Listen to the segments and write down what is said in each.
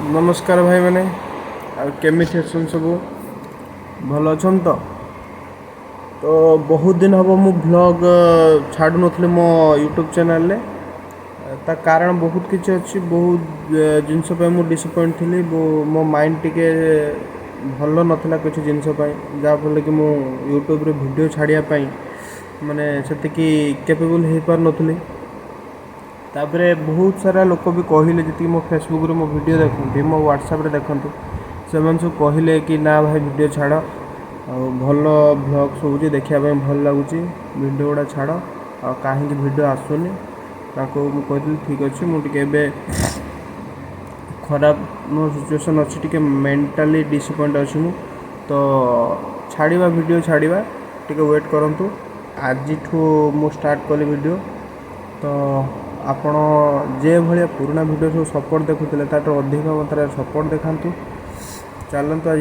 नमस्कार भाई मैंने केमिथि अछन सबू भल अछन तो बहुत दिन हम मु ब्लॉग छाड़ू नथली मो यूट्यूब चैनल ले ता कारण बहुत किसी अच्छी बहुत जिनस मु डिसअपॉइंट थी मो माइंड टिके भल नथिला किसी जिनस जहाँफल कि मु यूट्यूब रे वीडियो छाड़िया माने से कैपेबल हो पार नथली तापर बहुत सारा लोक भी कहले जी मो फेसबुक रे मो वीडियो देखते मो व्हाट्सएप रे देखते से सब कहले कि ना भाई वीडियो छाड़ भल ब्लॉग सब देखापी भल लगुच वीडियो गुड़ा छाड़ आ कहीं वीडियो आसुनी मुझे ठीक अच्छे मुझे खराब मो सिचुएसन अच्छी टी मेंटाली डिसअपॉइंट अच्छी तो छाड़ा वीडियो छाड़ा टी वेट करूँ आज मु स्टार्ट कली वीडियो तो आपण जे भाया पुराना वीडियो सब सपोर्ट देखुते ताठू अधिक मात्रा सपोर्ट देखा चलते आज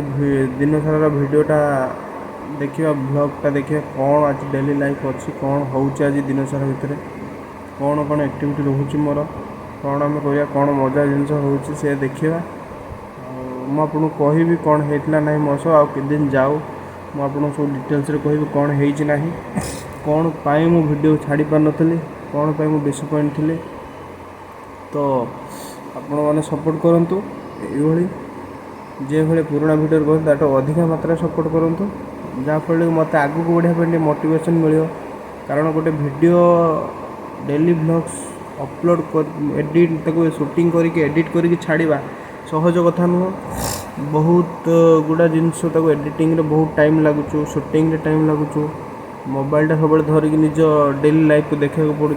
दिन सारा वीडियोटा देखा ब्लॉगटा देखिए कौन आज डेली लाइफ अच्छी कौन होची आज दिन सारा भितर कौन कौन एक्टिविटी रोचे मोर कौन आम कह कौन मजा जिनस हो देखा मुझे कहि कौन होता ना मो सह आउ दिन जाऊ मुझे सब डिटेल्स कहि कौन होना कौन पाई मु वीडियो छाड़ी पार नी कौन पाई मु डिसअपॉइंट थी तो आपण मैंने सपोर्ट करूँ ये जे भाई पुराना वीडियो कहते ताठू अधिक मात्रा सपोर्ट करूँ जहाँफल मत आगू बढ़ापी मोटिवेशन मिले कारण गोटे वीडियो डेली ब्लॉग्स अपलोड कर एडिट ताको शूटिंग करके एडिट करके छाड़ा सहज कथा नुह बहुत गुड़ा जिनस एडिटिंग रे बहुत टाइम लगुच शूटिंग रे टाइम लगुच मोबाइलटा सब धरिकी निज डेली लाइफ को देखा पड़ू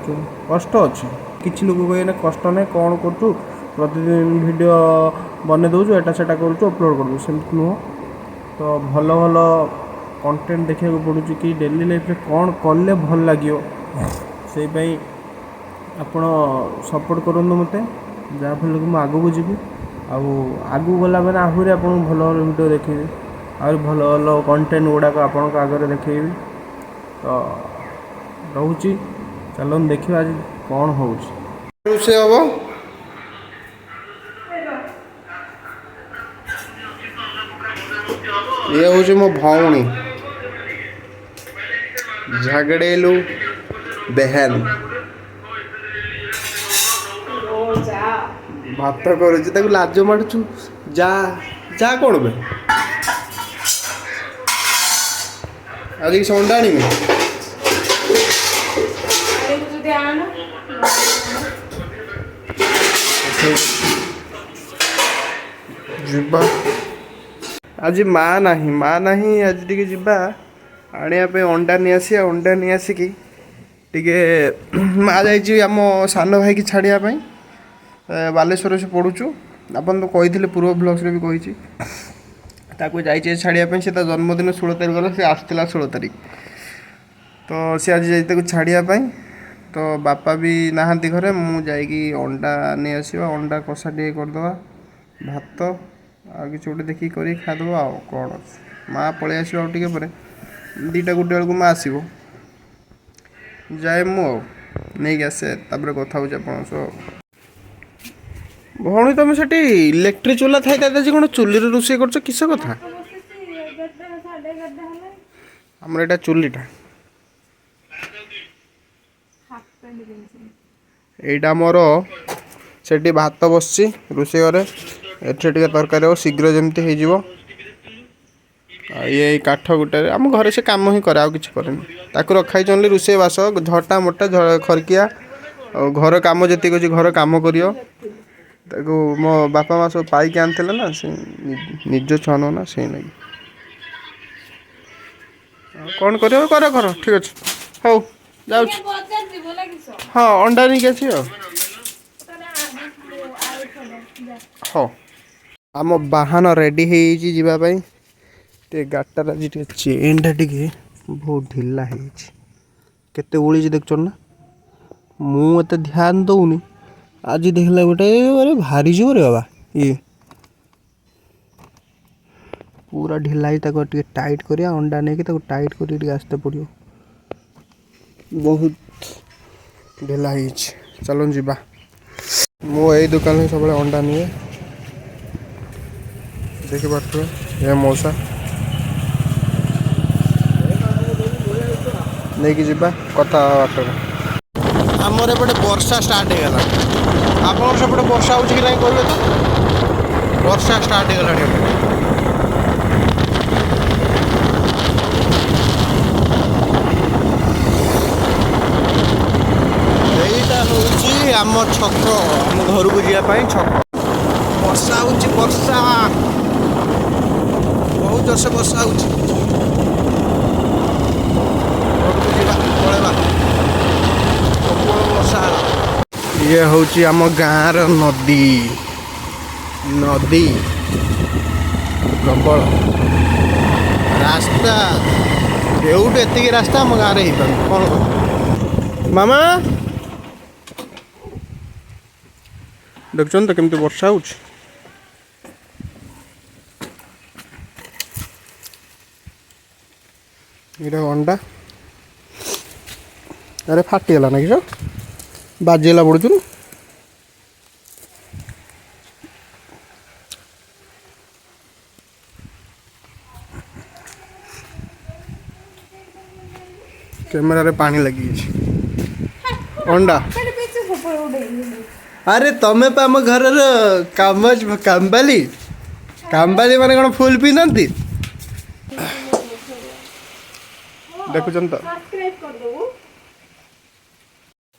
कष्ट अच्छे किसी लोग कहे कष्ट ना कौन करूँ प्रतिदिन वीडियो बने दूसु एटा सेटा करूँ अपलोड कर सेमती नुह तो भल भल कंटेंट देखा पड़ू कि डेली लाइफ रे कौन कले भल लगे से आपण सपोर्ट करूँ मत जहाँफल कि मुझे आगू जी आगू गला मैंने आहरी आप भल भल वीडियो देखी आहरी भल भल कंटेंट गुड़ाक आपण आगे देखी तो रोची चलन देखिए आज कौन हो हम ये हूँ मो भौणी झगड़ेलू बेहन भात कर लाज मारु जा जा कौन बे आज संडा आनी आज माँ नहीं आज टी जा आने अंडा नहीं आसी अंडा नहीं आसिकी टे माँ जाम सान भाई की छाड़ापी बालेश्वर से पढ़ुचु आपन तो कही पूर्व ब्लग्स भी कही जाइए छाड़ापी से जन्मदिन 16 तारिख गला से आसला 16 तारिख तो सी आज जाइए छाड़ापी तो बापा भी नहांती घरे मुझे अंडा नहीं आसवा अंडा कषा टे करदे भात आ कि गोटे देखिए कर खादे आ कौन माँ पलि आस दीटा गोटे बेलू माँ आसो जाए मुझे आसे कथा हो भौणी तुम से इलेक्ट्रिक चूल्हा थाई कौन चुली रोषे कर किस कथा आमर यहाँ चुलीटा यहाँ मोर से भात बस रोषे घरे एटे तरकारी हो शीघ्र जमी हो ये काठ गुटे आम घर से कम ही करे कि रखाई चलि रोषे बास झटा मोटा खरकिया घर कम जी घर कम कर मो बापा माँ सब पाइक आनी ना से निज छुआ नुह ना से लगे कौन कर ठीक अच्छे हौ जा हाँ अंडा नहीं आसी हाँ आम बाहन रेडी होगापी टे गाटार आज चेनटा टे बहुत ढिला होते उड़ी देख ना मुझे ध्यान दौनी आज देखला गोटे अरे भारी जो रे बाबा ये पूरा ढिला ही टाइट करिया अंडा नहीं कि टाइट कर आसते पड़ो बहुत ढिला चलन जीवा मो यही दुकान सब अंडा निए देखि पारे ये मौसा नहीं कि जीवा कथा बाटर आमर एपटे वर्षा स्टार्ट हो गला आप सेपटे वर्षा हो कि नहीं कहते तो वर्षा स्टार्ट हो गला आम छक आम घर को जावाई छक वर्षा होची वर्षा बहुत जोर से वर्षा होची ये होची आम गाँव नदी नदी प्रबल रास्ता एवट एति रास्ता आम गाँव में हो कौन मामा देखुन तो केमती वर्षा हो अंडा अरे फाटीगला ना कि बाजिगला पड़ू कैमेरा रे पानी लगी अंडा अरे तमें तो आम घर कामबाली कामबाली माने कौन फुल पिंधती देखुन तो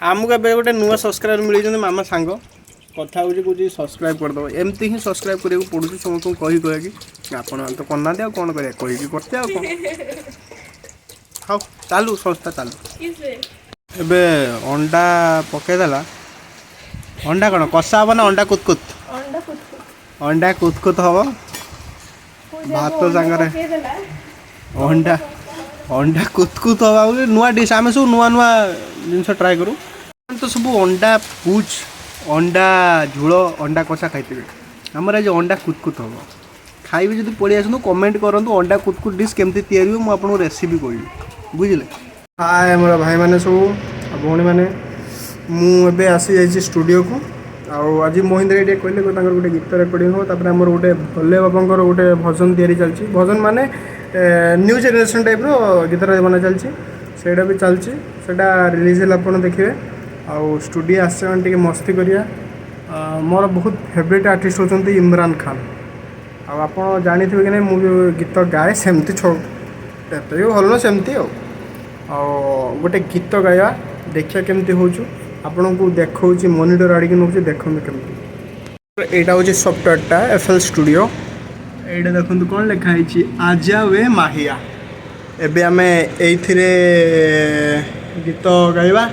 आमको ए गोटे नुआ सब्सक्राइबर मिली मामा सांग कथा हो सब्सक्राइब करदे एमती ही सब्सक्राइब करा पड़ू समस्त कही कह कि आप तो करना कौन कर करते हाँ चालू संस्था चालू एबे अंडा पकईदेला अंडा कौन कषा हम ना अंडा कुतकुत अंडा कुतकुत हम भात सांगे अंडा अंडा कुतकुत हवा नुआ डिश आम सब नुआ नुआ जिन ट्राए करूँ तो सब अंडा पूछ अंडा झोल अंडा कषा खाई आमर आज अंडा कुतकुत हम खाइबे जब पड़ी आसतु कमेंट करूँ अंडा कुतकुत डिश केमती तैयारी हो मुझे रेसिपी कहबी बुझे हाय मोर भाई मैंने सब भौणी मैंने मुझे आसी जाइए स्टूडियो को आज महिंद्रा ये कहले गोटे गीत रेकर्डिंग हो तापर आमर गोटे भोले बाबा गोटे भजन तैयारी चलती भजन माने न्यू जेनेरेशन टाइप गीत बना चलती सेटा भी चलती सेटा रिलीज है आप देखिए आउ स्टूडियो आसे टे मस्ती करिया मोर बहुत फेवरेट आर्टिस्ट होती इमरान खान आप जानी थे कि नहीं मुझे गीत गाए सेमती एत भी भल ना सेमती गोटे गीत गाया देखिए केमती हो आपन को देखा मॉनिटर आड़िक नौ देखते केमती यहाँ हूँ सफ्टवेयरटा FL स्टूडियो ये देखो कौन लिखाई आजा वे माहिया एबे आमे एइथिरे गीत गाइबा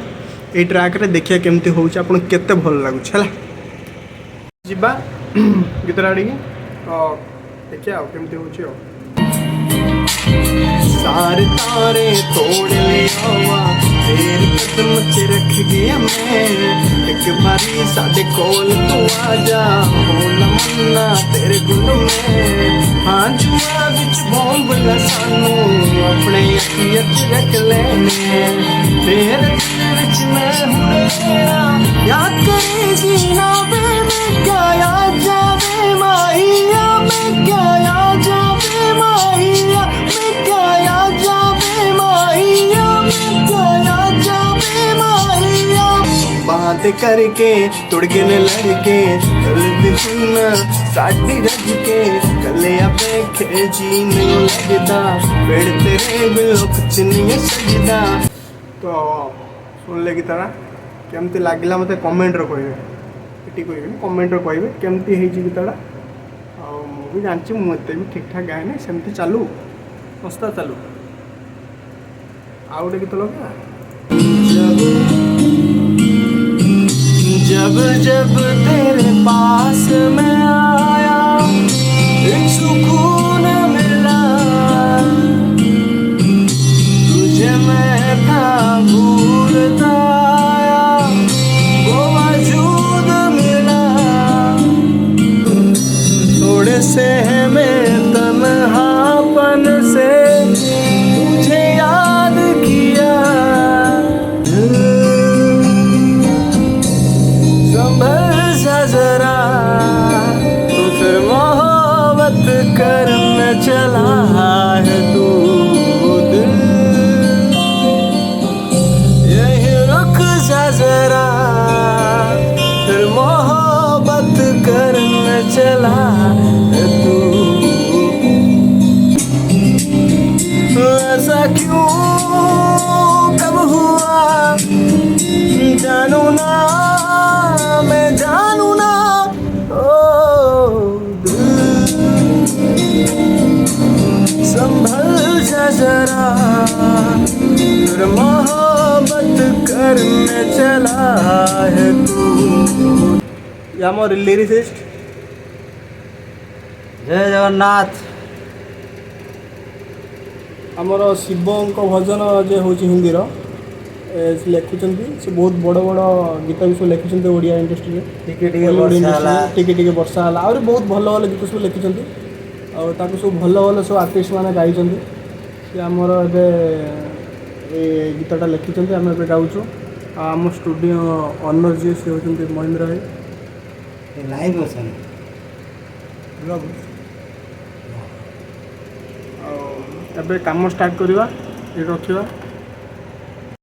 ये ट्रैक रे देखिए केमती हो केते भल लगुच है जीवा गीत आड़िक तो देखिए केमती हो सारे तारे तोड़ ले आवा तेरे कदम च रख गया मैं एक बारी साडे कोल तू आजा होना मन्ना तेरे गुण में हाँ जुआ बिच बॉम्ब ला सानू अपने अखियां च रख लेने तेरे दिल विच मैं हुणे याद करेगी ना वे मैं क्या याद जावे माहिया मैं क्या याद जावे माहिया मैं क्या याद जावे माहिया मैं क्या याद जावे माहिया बात करके तुड़गने लड़के कल दिन साड़ी रज के कले पे जी नहीं लगता पेड़ तेरे बिलो कुछ नहीं सजदा तो सुन ले की तरह केमती लगे मत कमेंट कहे ये कह कमेंट कहे केमती है गीतटा मुझे जानची मुझे भी ठीक ठाक गाए नहीं सेमती चालू संस्था चालू आउ गोटे गीत लगा जब जब तेरे पास मैं आया एक सुकून मिला तुझे मैं था भूलता आया वो वजूद मिला थोड़े से मैं तन्हापन से तुझे याद किया संभल सा जरा तो फिर मोहब्बत और मोहब्बत करने चला है तू। ये आम लिरिसिस्ट जय जगन्नाथ। आमर शिवଙ୍କ भजन जे हूँ हिंदी लिखुं से बहुत बड़ बड़ गीत भी सब लिखुं ओडिया इंडस्ट्री में टिके टिके वर्षा है आहरी बहुत भल भल गीत सब लिखुं और सब भल भल सब आर्टिस्ट मैंने गाई सी आमर ए गीतटा लिखिं आम ए गाँचु आम स्टूडियो ऑनर जी सी होती महेंद्र भाई लाइव असन एबे काम स्टार्ट करवा ये रखा